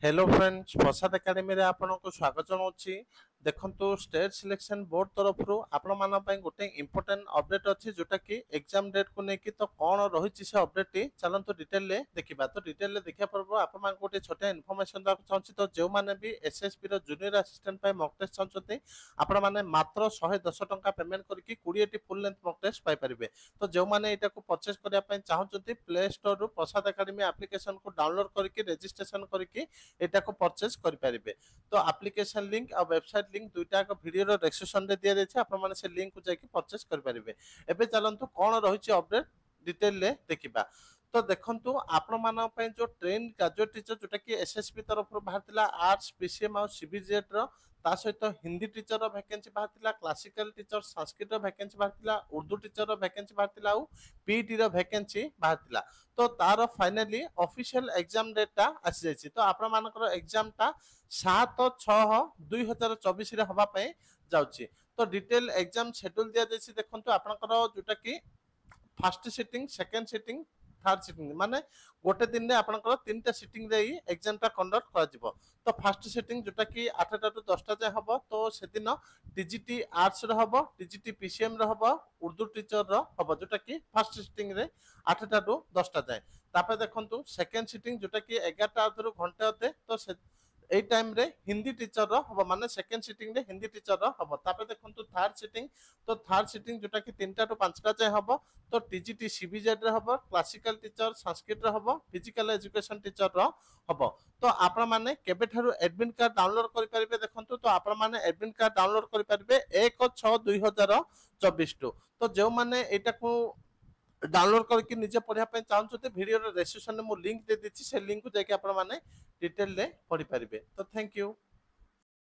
Hello friends प्रसाद academy रे आपनको स्वागत जनाऊँगी। देखंतु स्टेट सिलेक्शन बोर्ड तरफ आपण मान गोटे इंपोर्टेंट अपडेट अच्छी जोटा कि एग्जाम डेट को लेकिन तो कौन रही से अपडेट टी चलते डिटेल देखा। तो डिटेल देखा पूर्व आप गोटे छोटा इनफर्मेशन देवाक चाहूँगी। तो जो मैंने भी SSB junior assistant mock test चाहते आपण मैंने मात्र 110 टंका पेमेंट करके 20 टी फुल लेंथ मॉक टेस्ट पाई परिबे। तो जो मैंने यहाँ को परचेस करने चाहते प्ले स्टोर रु प्रसाद एकेडमी एप्लिकेशन को डाउनलोड करके रजिस्ट्रेशन करके एटा को परचेस करि परिबे। तो एप्लिकेशन लिंक और वेबसाइट लिंक दुईटा को वीडियो रो डिस्क्रिप्शन रे दिया जाय आपण माने से लिंक को जाके परचेस करि परिबे। एबे चलंतु कोन रहिछि अपडेट डिटेल ले देखिबा। तो देखंतु आपण मानन पय जो ट्रेन ग्रेजुएट टीचर जोटा कि एसएसबी तरफ रो बाहरतिला आर्ट्स पीसीएम और सीबीजेट रो ता सहित हिंदी टीचर रो वैकेंसी बाहरतिला, क्लासिकल टीचर संस्कृत रो वैकेंसी बाहरतिला, उर्दू टीचर रो वैकेंसी बाहरतिला और पीटी रो वैकेंसी बाहरतिला। तो तार फाइनली ऑफिशियल एग्जाम डेटा आसी जायछि। तो आपण मानकर एग्जाम ता 7/6/2024 रे हबा पय जाउछि। तो डिटेल एग्जाम शेड्यूल दिया जायछि। देखंतु आपनकर जोटा कि first sitting, second sitting, third sitting माने गोटे दिन में आपनकर तीनटा सिटिंग रे एग्जाम ता कंडक्ट करा जिवो। तो फर्स्ट सिटिंग जोटा कि 8टा टू 10टा जाय हबो। तो सेदिन टीजीटी आर्ट्स रे हबो, टीजीटी पीसीएम रे हबो, उर्दू टीचर रो हबो जोटा कि फर्स्ट सिटिंग रे 8टा टू 10टा जाय। तापर देखंतु सेकंड सिटिंग जोटा कि 11टा अधरु घंटे होते। तो ए टाइम रे हिंदी टीचर रो हबो माने सेकंड सिटिंग रे हिंदी टीचर रो हबो। तापर देखंतु थर्ड सिटिंग, तो थर्ड सिटिंग जोटा कि 3टा टू 5टा जाय हबो। तो टीजीटी सीबीजेड रे हबो, क्लासिकल टीचर संस्कृत रे हबो, फिजिकल एजुकेशन टीचर रो हबो। तो आपण माने केबे थारु एडमिट कार्ड डाउनलोड करि परिबे। देखंतु तो आपण माने एडमिट कार्ड डाउनलोड करि परिबे 1/6/2024 टू। तो जो माने एटा को डाउनलोड करके निजे पढ़िया पे चाहते वीडियो रे डिस्क्रिप्शन में मु लिंक दे देछि। से लिंक को जाके आपण माने डिटेल ले पढ़ि परिबे। तो थैंक यू।